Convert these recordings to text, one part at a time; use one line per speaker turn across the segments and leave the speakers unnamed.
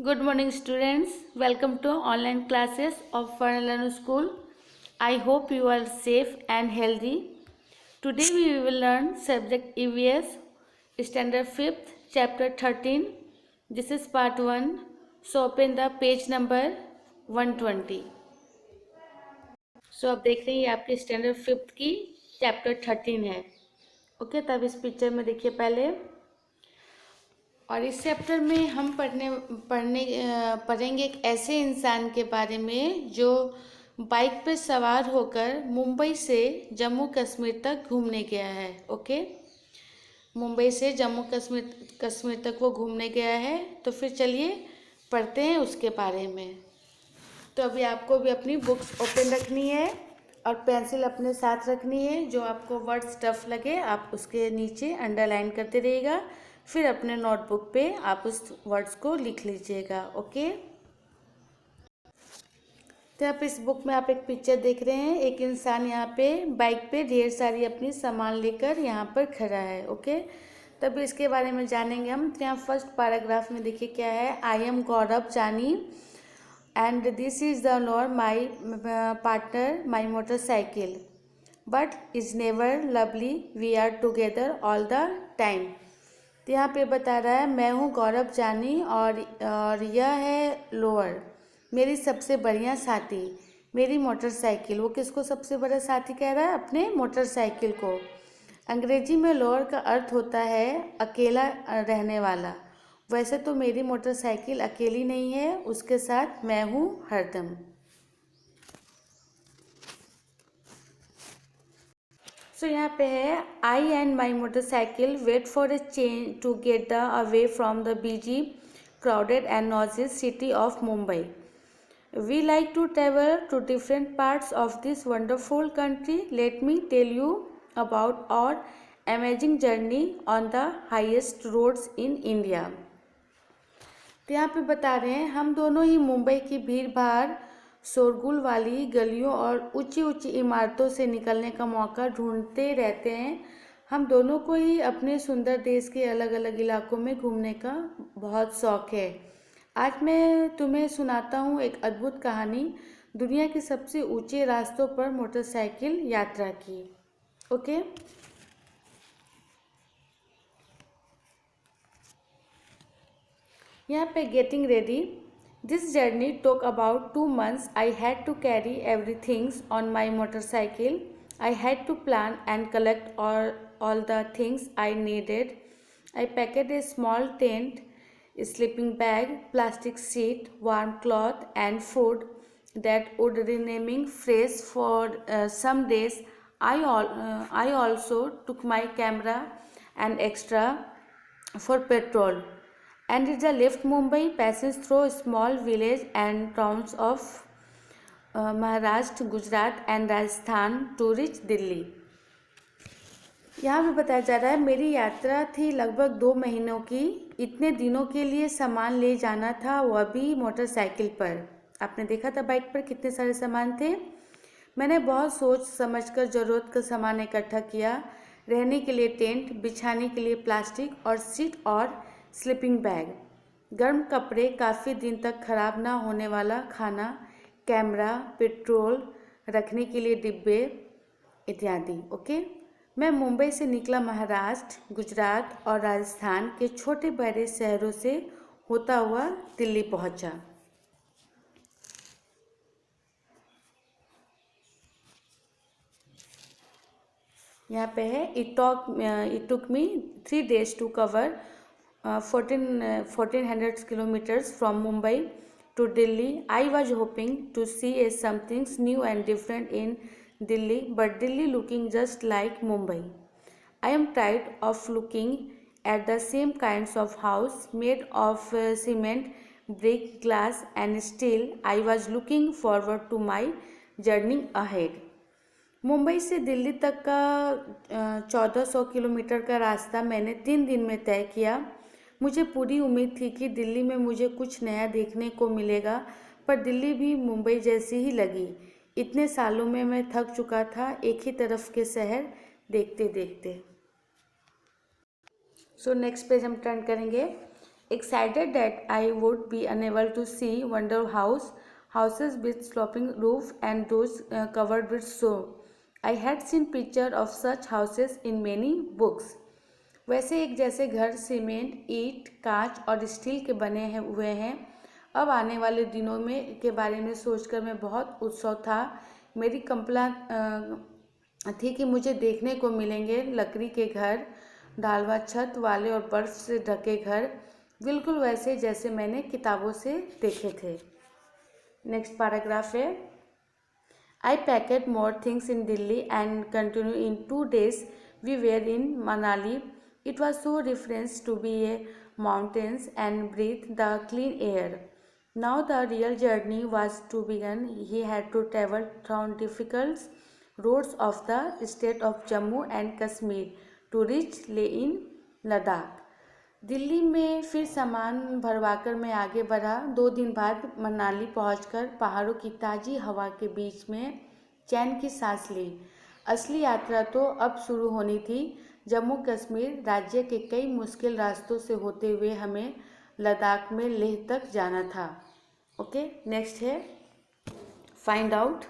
Good morning, students. Welcome to online classes of Fun Learn School. I hope you are safe and healthy. Today we will learn subject EVS, standard 5th, chapter 13. This is part 1. So open the page number 120. So आप देख रहे हैं ये आपकी standard 5th की chapter 13 है. Okay, तब इस पिक्चर में देखिए पहले. और इस चैप्टर में हम पढ़ेंगे एक ऐसे इंसान के बारे में जो बाइक पर सवार होकर मुंबई से जम्मू कश्मीर तक घूमने गया है. ओके, मुंबई से जम्मू कश्मीर तक वो घूमने गया है. तो फिर चलिए पढ़ते हैं उसके बारे में. तो अभी आपको भी अपनी बुक्स ओपन रखनी है और पेंसिल अपने साथ रखनी है. जो आपको वर्ड्स टफ लगे आप उसके नीचे अंडरलाइन करते रहिएगा. फिर अपने नोटबुक पे आप उस वर्ड्स को लिख लीजिएगा. ओके, तो आप इस बुक में आप एक पिक्चर देख रहे हैं. एक इंसान यहाँ पे बाइक पे ढेर सारी अपनी सामान लेकर यहाँ पर खड़ा है. ओके, तब इसके बारे में जानेंगे हम. तो यहाँ फर्स्ट पैराग्राफ में देखिए क्या है. आई एम गौरव जानी and this is the Lord my partner my motorcycle but is never lovely we are together all the time. तो यहाँ पे बता रहा है मैं हूँ गौरव जानी और यह है लोअर मेरी सबसे बढ़िया साथी मेरी मोटरसाइकिल. वो किसको सबसे बड़ा साथी कह रहा है? अपने मोटरसाइकिल को. अंग्रेजी में लोअर का अर्थ होता है अकेला रहने वाला. वैसे तो मेरी मोटरसाइकिल अकेली नहीं है, उसके साथ मैं हूँ हरदम. सो यहाँ पे है I and my motorcycle wait for a change to get the away from the busy crowded and noisy city of Mumbai. We like to travel to different parts of this wonderful country. Let me tell you about our amazing journey on the highest roads in India. तो यहाँ पे बता रहे हैं हम दोनों ही मुंबई की भीड़ भाड़ शोरगुल वाली गलियों और ऊंची ऊंची इमारतों से निकलने का मौका ढूंढते रहते हैं. हम दोनों को ही अपने सुंदर देश के अलग अलग इलाकों में घूमने का बहुत शौक है. आज मैं तुम्हें सुनाता हूँ एक अद्भुत कहानी दुनिया के सबसे ऊंचे रास्तों पर मोटरसाइकिल यात्रा की. ओके, यहाँ पे getting ready. This journey took about 2 months. I had to carry everythings on my motorcycle. I had to plan and collect all the things I needed. I packed a small tent, sleeping bag, plastic sheet, warm cloth and food that would remaining fresh for some days. I also took my camera and extra for petrol. And it left Mumbai, passes through small village and towns of Maharashtra, Gujarat and Rajasthan to reach Delhi. यहाँ पे बताया जा रहा है मेरी यात्रा थी लगभग 2 महीनों की. इतने दिनों के लिए सामान ले जाना था, वह भी मोटरसाइकिल पर. आपने देखा था बाइक पर कितने सारे सामान थे. मैंने बहुत सोच समझकर ज़रूरत का सामान इकट्ठा किया. रहने के लिए टेंट, बिछाने के लिए प्लास्टिक और सीट और स्लीपिंग बैग, गर्म कपड़े, काफ़ी दिन तक खराब ना होने वाला खाना, कैमरा, पेट्रोल रखने के लिए डिब्बे इत्यादि. ओके, मैं मुंबई से निकला. महाराष्ट्र, गुजरात और राजस्थान के छोटे बड़े शहरों से होता हुआ दिल्ली पहुंचा. यहाँ पे है it took me 3 days to cover 1400 kilometers from Mumbai to Delhi. I was hoping to see something new and different in Delhi, but Delhi looking just like Mumbai. I am tired of looking at the same kinds of house made of cement, brick, glass and steel. I was looking forward to my journey ahead. Mumbai से दिल्ली तक का 1400 kilometre का रास्ता मैंने 3 दिन में तय किया. मुझे पूरी उम्मीद थी कि दिल्ली में मुझे कुछ नया देखने को मिलेगा, पर दिल्ली भी मुंबई जैसी ही लगी. इतने सालों में मैं थक चुका था एक ही तरफ के शहर देखते देखते. सो नेक्स्ट पेज हम टर्न करेंगे. excited that I would be unable to see wonder houses with sloping roof and doors covered with snow. I had seen pictures of such houses in many books. वैसे एक जैसे घर cement, ईंट, कांच और steel के बने हुए हैं। अब आने वाले दिनों में के बारे में सोचकर मैं बहुत उत्सुक था। मेरी कल्पना थी कि मुझे देखने को मिलेंगे लकड़ी के घर, ढालवा छत वाले और बर्फ से ढके घर, बिल्कुल वैसे जैसे मैंने किताबों से देखे थे। नेक्स्ट पैराग्राफ है, I packed more things in Delhi and continued in 2 days. We were in Manali. It was so refreshing to be a mountains and breathe the clean air. Now the real journey was to begin. He had to travel through difficult roads of the state of Jammu and Kashmir to reach Leh in Ladakh. Delhi में फिर सामान भरवाकर मैं आगे बढ़ा। 2 दिन बाद मनाली पहुंचकर पहाड़ों की ताज़ी हवा के बीच में चैन की सांस ली। असली यात्रा तो अब शुरू होनी थी। जम्मू कश्मीर राज्य के कई मुश्किल रास्तों से होते हुए हमें लद्दाख में लेह तक जाना था। ओके, नेक्स्ट है फाइंड आउट।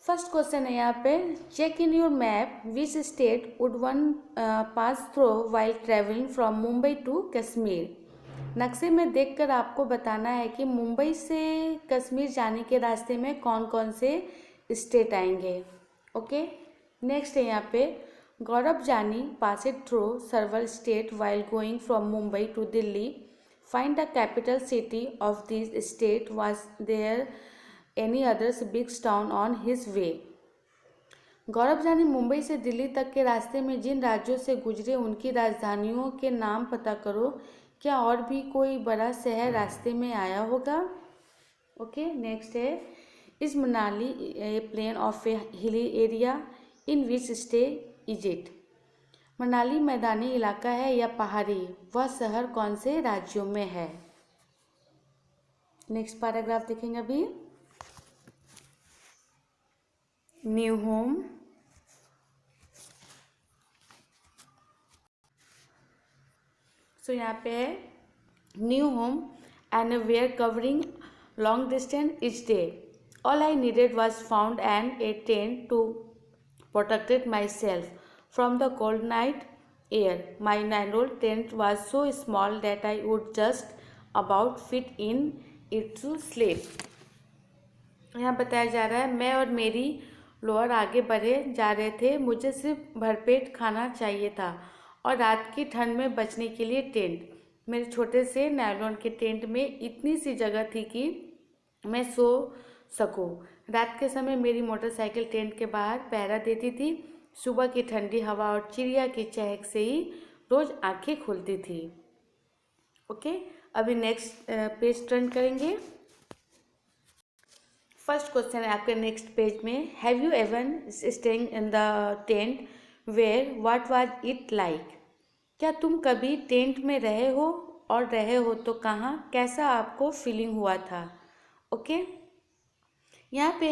फर्स्ट क्वेश्चन है यहाँ पे, check in your map which state would one pass through while travelling from Mumbai to Kashmir. नक्शे में देखकर आपको बताना है कि मुंबई से कश्मीर जाने के रास्ते में कौन कौन से स्टेट आएंगे। ओके, नेक्स्ट है यहाँ पे, Gaurav Jani pass it through several state while going from Mumbai to Delhi. Find the capital city of this state was there any others big town on his way. Gaurav Jani Mumbai से दिल्ली तक के रास्ते में जिन राज्यों से गुजरे उनकी राजधानियों के नाम पता करो। क्या और भी कोई बड़ा शहर रास्ते में आया होगा। ओके, नेक्स्ट है, is Manali a plain of a hilly area in which state is it. Manali मैदानी इलाका है या पहाड़ी, वह शहर कौन से राज्यों में है। नेक्स्ट पैराग्राफ देखेंगे अभी। न्यू होम, सो यहाँ पे है new home and where covering long distance each day. All I needed was found and a tent to protected my self from the cold night air. My nylon tent was so small that I would just about fit in it to sleep. यहाँ बताया जा रहा है, मैं और मेरी lower आगे बढ़े जा रहे थे। मुझे सिर्फ भरपेट खाना चाहिए था और रात की ठंड में बचने के लिए टेंट। मेरे छोटे से नायलॉन के टेंट में इतनी सी जगह थी कि मैं सो सकूं। रात के समय मेरी मोटरसाइकिल टेंट के बाहर पहरा देती थी। सुबह की ठंडी हवा और चिड़िया की चहक से ही रोज़ आंखें खुलती थी। ओके, अभी नेक्स्ट पेज टर्न करेंगे। फर्स्ट क्वेश्चन है आपके नेक्स्ट पेज में, have you ever staying in the tent where what was it like. क्या तुम कभी टेंट में रहे हो और रहे हो तो कहाँ, कैसा आपको फीलिंग हुआ था। ओके, यहाँ पे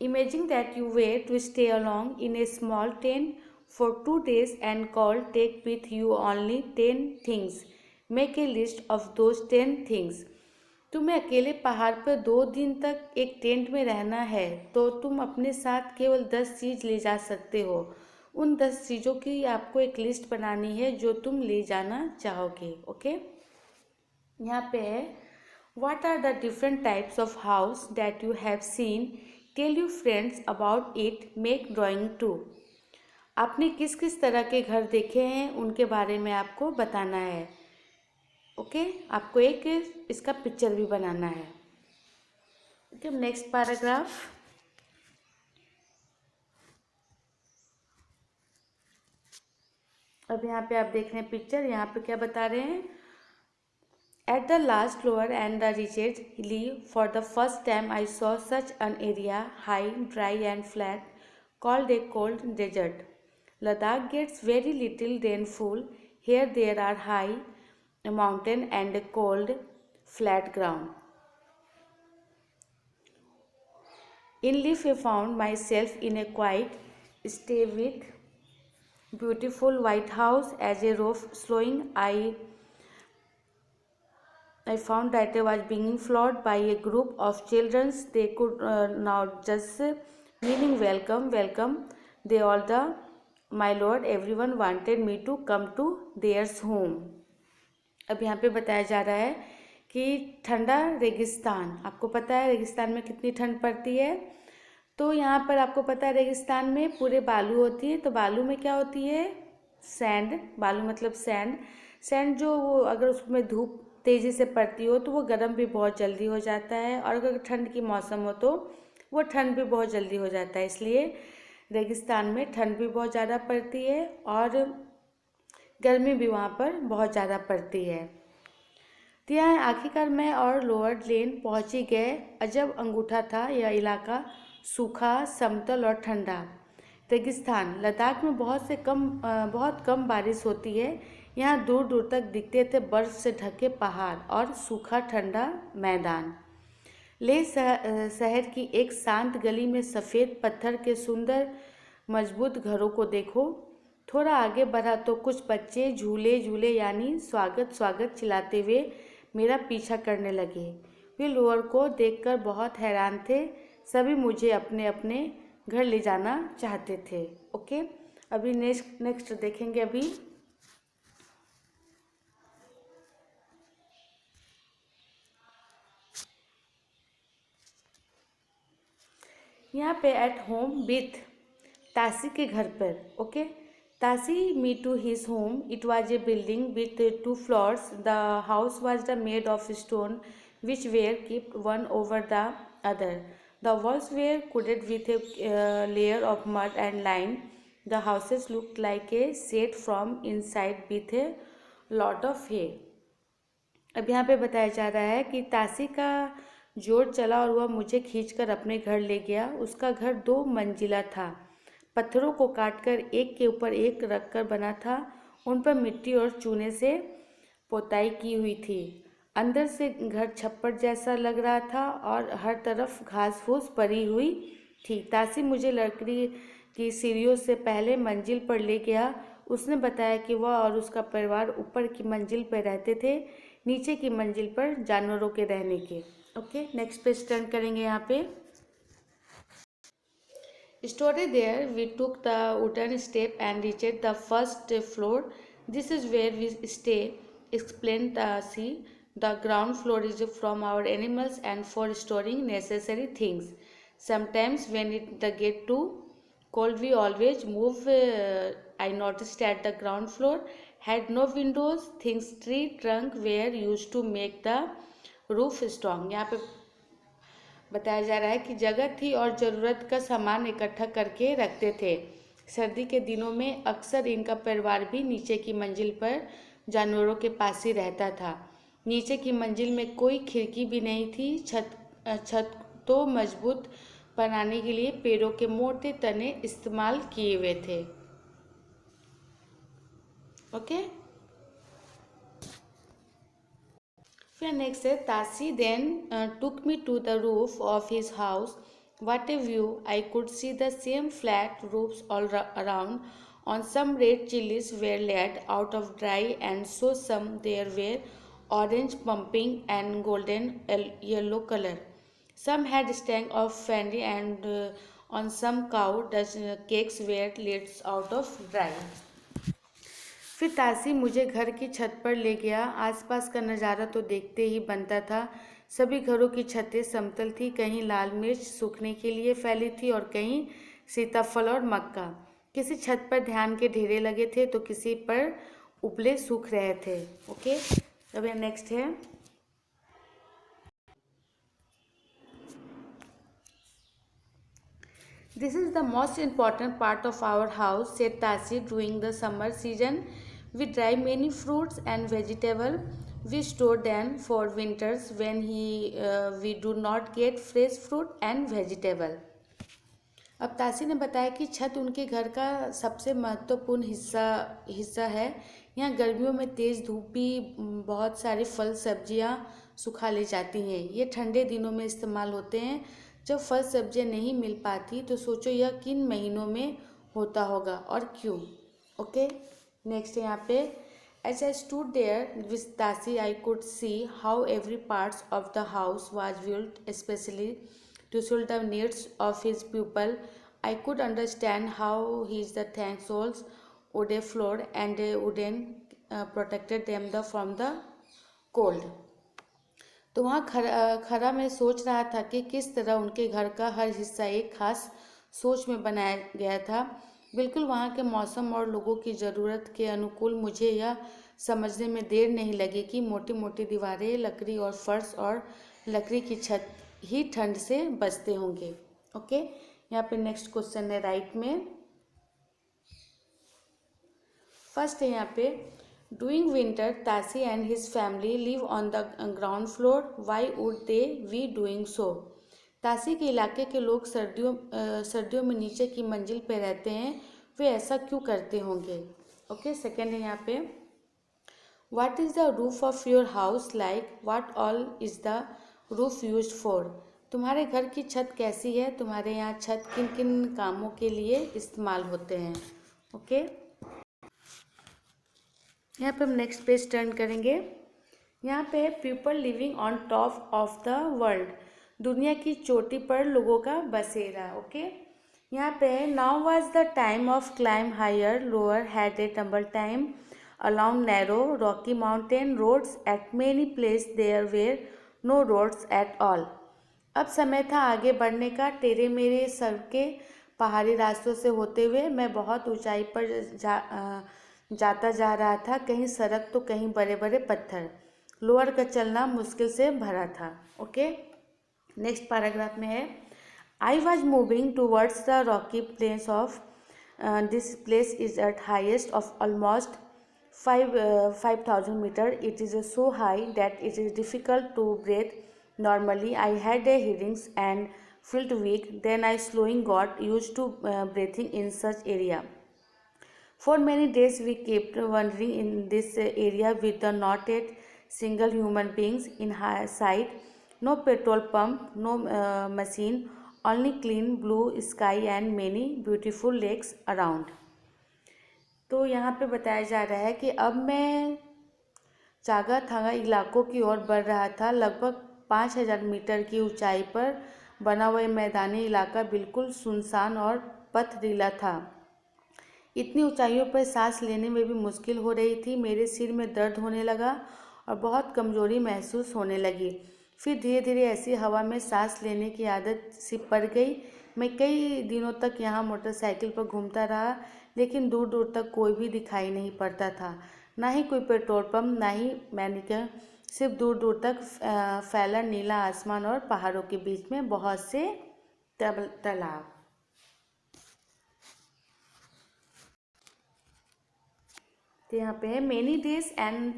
imaging that you were to stay along in a small tent for 2 days and call take with you only 10 things, make a list of those 10 things. तुम्हें अकेले पहाड़ पर 2 दिन तक एक टेंट में रहना है तो तुम अपने साथ केवल 10 चीज़ ले जा सकते हो। उन 10 चीज़ों की आपको एक लिस्ट बनानी है जो तुम ले जाना चाहोगे। ओके, यहाँ पे है, what are the different types of house that you have seen, tell you friends about it, make drawing too. आपने किस किस तरह के घर देखे हैं उनके बारे में आपको बताना है। ओके, आपको एक इसका पिक्चर भी बनाना है। Okay, next paragraph. अब यहाँ पे आप देख रहे हैं पिक्चर, यहाँ पे क्या बता रहे हैं, at the last lower end the riches hilly for the first time I saw such an area high dry and flat called a cold desert. Ladakh gets very little rainfall, here there are high mountain and cold flat ground. In life, I found myself in a quiet stay with beautiful white house as a roof slowing. I found that I was being followed by a group of children. They could now just meaning welcome, welcome. They all the my lord, everyone wanted me to come to theirs home. अब यहाँ पे बताया जा रहा है कि ठंडा रेगिस्तान, आपको पता है रेगिस्तान में कितनी ठंड पड़ती है। तो यहाँ पर आपको पता है रेगिस्तान में पूरे बालू होती है। तो बालू में क्या होती है? सैंड। बालू मतलब सैंड। सैंड जो वो अगर उसमें धूप तेज़ी से पड़ती हो तो वो गर्म भी बहुत जल्दी हो जाता है, और अगर ठंड की मौसम हो तो वो ठंड भी बहुत जल्दी हो जाता है। इसलिए रेगिस्तान में ठंड भी बहुत ज़्यादा पड़ती है और गर्मी भी वहाँ पर बहुत ज़्यादा पड़ती है। तो यहाँ आखिरकार मैं और लोअर लेन पहुँच ही गए। अजब अंगूठा था यह इलाका, सूखा, समतल और ठंडा। रेगिस्तान लद्दाख में बहुत कम बारिश होती है। यहाँ दूर दूर तक दिखते थे बर्फ़ से ढके पहाड़ और सूखा ठंडा मैदान। लेह शहर की एक शांत गली में सफ़ेद पत्थर के सुंदर मजबूत घरों को देखो। थोड़ा आगे बढ़ा तो कुछ बच्चे झूले यानी स्वागत स्वागत चिल्लाते हुए मेरा पीछा करने लगे। वे लोअर को देखकर बहुत हैरान थे। सभी मुझे अपने अपने घर ले जाना चाहते थे। ओके, अभी नेक्स्ट देखेंगे। अभी यहाँ पे एट होम विथ तासी के घर पर। Okay, Tashi me to his home. It was a building with 2 floors. The house was the made of stone which were kept one over the other. The walls were coated with a layer of mud and lime. The houses looked like a set from inside with a lot of hay. अब यहाँ पे बताया जा रहा है कि तासी का जोर चला और वह मुझे खींचकर अपने घर ले गया। उसका घर 2 मंजिला था, पत्थरों को काटकर एक के ऊपर एक रखकर बना था। उन पर मिट्टी और चूने से पोताई की हुई थी। अंदर से घर छप्पर जैसा लग रहा था और हर तरफ घास फूस पड़ी हुई थी। तासी मुझे लकड़ी की सीढ़ियों से पहले मंजिल पर ले गया। उसने बताया कि वह और उसका परिवार ऊपर की मंजिल पर रहते थे, नीचे की मंजिल पर जानवरों के रहने के। ओके, नेक्स्ट पेज टर्न करेंगे। यहाँ पे story there we took the wooden step and reached the first floor. This is where we stay, explain Tashi. The ground floor is from our animals and for storing necessary things. Sometimes when it get too cold, we always move. I noticed that the ground floor had no windows. Things tree trunk were used to make the roof strong. यहाँ पे बताया जा रहा है कि जगह थी और ज़रूरत का सामान इकट्ठा करके रखते थे। सर्दी के दिनों में अक्सर इनका परिवार भी नीचे की मंजिल पर जानवरों के पास ही रहता था। नीचे की मंजिल में कोई खिड़की भी नहीं थी। छत तो मजबूत बनाने के लिए पेड़ों के मोटे तने इस्तेमाल किए हुए थे। ओके, फिर नेक्स्ट है Tashi then took me to the roof of his house. What a view. I could see the same flat roofs all around. On some red chilies were laid out of dry and so some there were orange pumping and golden yellow color. Some had stank of fanny and on some cow cakes were laid out of dry. फिर तासी मुझे घर की छत पर ले गया। आसपास का नज़ारा तो देखते ही बनता था। सभी घरों की छतें समतल थी, कहीं लाल मिर्च सूखने के लिए फैली थी और कहीं सीताफल और मक्का। किसी छत पर धान के ढेरे लगे थे तो किसी पर उपले सूख रहे थे। ओके, अब नेक्स्ट है This is the most important part of our house, said Tasi. During the summer season, we dry many fruits and vegetables. We store them for winters when we do not get fresh fruit and vegetable. अब तासी ने बताया कि छत उनके घर का सबसे महत्वपूर्ण हिस्सा है। यहाँ गर्मियों में तेज़ धूप भी बहुत सारे फल सब्जियाँ सुखा ली जाती हैं। ये ठंडे दिनों में इस्तेमाल होते हैं जब फल सब्जियां नहीं मिल पाती। तो सोचो यह किन महीनों में होता होगा और क्यों। ओके, नेक्स्ट है यहाँ पे, as I stood there with Tashi I could see how every parts of the house was built specially to suit the needs of his pupil. I could understand how his the thank souls would have flowed and wooden protected them from the cold. तो वहाँ खरा मैं सोच रहा था कि किस तरह उनके घर का हर हिस्सा एक खास सोच में बनाया गया था, बिल्कुल वहाँ के मौसम और लोगों की ज़रूरत के अनुकूल। मुझे यह समझने में देर नहीं लगी कि मोटी मोटी दीवारें, लकड़ी और फर्श और लकड़ी की छत ही ठंड से बचते होंगे। ओके, यहाँ पे नेक्स्ट क्वेश्चन है राइट में। फर्स्ट है यहाँ पे, doing winter Tashi and his family live on the ground floor, why would they we doing so. Tashi के इलाके के लोग सर्दियों में नीचे की मंजिल पे रहते हैं, वे ऐसा क्यों करते होंगे। ओके, सेकेंड है यहाँ पे, what is the roof of your house like, what all is the roof used for. तुम्हारे घर की छत कैसी है, तुम्हारे यहाँ छत किन किन कामों के लिए इस्तेमाल होते हैं। ओके, यहाँ पे हम नेक्स्ट पेज टर्न करेंगे। यहाँ पे people living on top of the world, दुनिया की चोटी पर लोगों का बसेरा। ओके, यहाँ पे now was the time of climb higher lower had a tumble time along narrow rocky mountain roads at many places there were no roads at all. अब समय था आगे बढ़ने का, टेढ़े मेरे सड़कें पहाड़ी रास्तों से होते हुए मैं बहुत ऊंचाई पर जाता जा रहा था, कहीं सड़क तो कहीं बड़े बड़े पत्थर। लोअर का चलना मुश्किल से भरा था। ओके, नेक्स्ट पैराग्राफ में है, I was moving towards the rocky plains of this place is at highest of almost 5,000 meters. It is so high that it is difficult to breathe normally. I had a headache and felt weak. Then I slowly got used to breathing in such area. For many days we kept wandering in this area with not a single human beings in sight. No petrol pump, no machine, only clean blue sky and many beautiful lakes around. तो यहाँ पे बताया जा रहा है कि अब मैं चागा थागा इलाकों की ओर बढ़ रहा था। लगभग 5,000 मीटर की ऊंचाई पर बना हुआ मैदानी इलाका बिल्कुल सुनसान और पथरीला था। इतनी ऊंचाइयों पर सांस लेने में भी मुश्किल हो रही थी। मेरे सिर में दर्द होने लगा और बहुत कमजोरी महसूस होने लगी। फिर धीरे धीरे ऐसी हवा में सांस लेने की आदत सी पड़ गई। मैं कई दिनों तक यहाँ मोटरसाइकिल पर घूमता रहा, लेकिन दूर दूर तक कोई भी दिखाई नहीं पड़ता था, ना ही कोई पेट्रोल पंप, ना ही मैनिका। सिर्फ दूर दूर तक फैला नीला आसमान और पहाड़ों के बीच में बहुत से तालाब। तो यहाँ पे है, many days and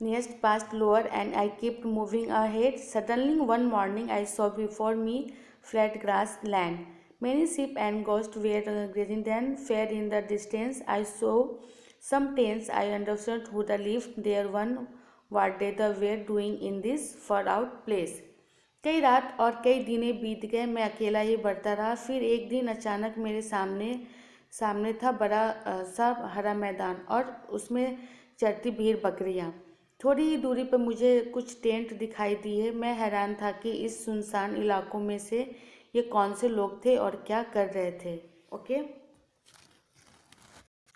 nears past lower and I kept moving ahead. Suddenly one morning I saw before me flat grass land. Many sheep and goats were grazing then far in the distance. I saw some tents. I understood who the lived there one what they were doing in this far out place. कई रात और कई दिने बीत गए। मैं अकेला ही बढ़ता रहा। फिर एक दिन अचानक मेरे सामने था बड़ा सा हरा मैदान और उसमें चरती भीड़ बकरियां। थोड़ी ही दूरी पर मुझे कुछ टेंट दिखाई दिए। मैं हैरान था कि इस सुनसान इलाकों में से ये कौन से लोग थे और क्या कर रहे थे। ओके,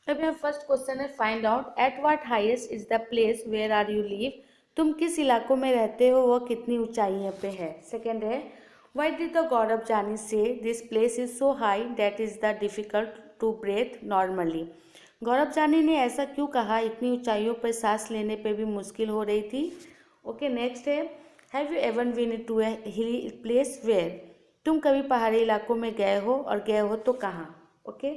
अब यहाँ फर्स्ट क्वेश्चन है, find out at what highest is the place where are you live. तुम किस इलाकों में रहते हो, वह कितनी ऊंचाई पे है। सेकेंड है, why did the Gaurav Jani says this place is so high that is the difficult to breath normally. Gaurav Jani ने ऐसा क्यों कहा, इतनी ऊंचाइयों पर सांस लेने पे भी मुश्किल हो रही थी। ओके, नेक्स्ट है, have you ever been to a hilly place where. तुम कभी पहाड़ी इलाकों में गए हो और गए हो तो कहाँ। ओके,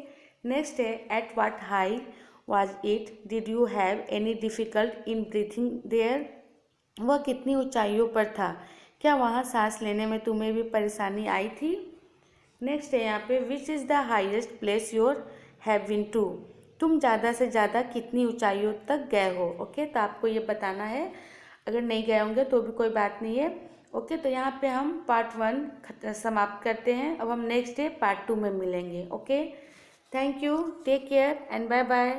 नेक्स्ट है, at what high was it, did you have any difficult in breathing there. वह कितनी ऊंचाइयों पर था, क्या वहाँ सांस लेने में तुम्हें भी परेशानी आई थी। नेक्स्ट है यहाँ पे, which is the highest place your have been to. तुम ज़्यादा से ज़्यादा कितनी ऊंचाइयों तक गए हो। ओके, तो आपको ये बताना है। अगर नहीं गए होंगे तो भी कोई बात नहीं है। ओके, तो यहाँ पे हम पार्ट 1 समाप्त करते हैं। अब हम नेक्स्ट डे पार्ट 2 में मिलेंगे। Okay, thank you, take care and bye bye.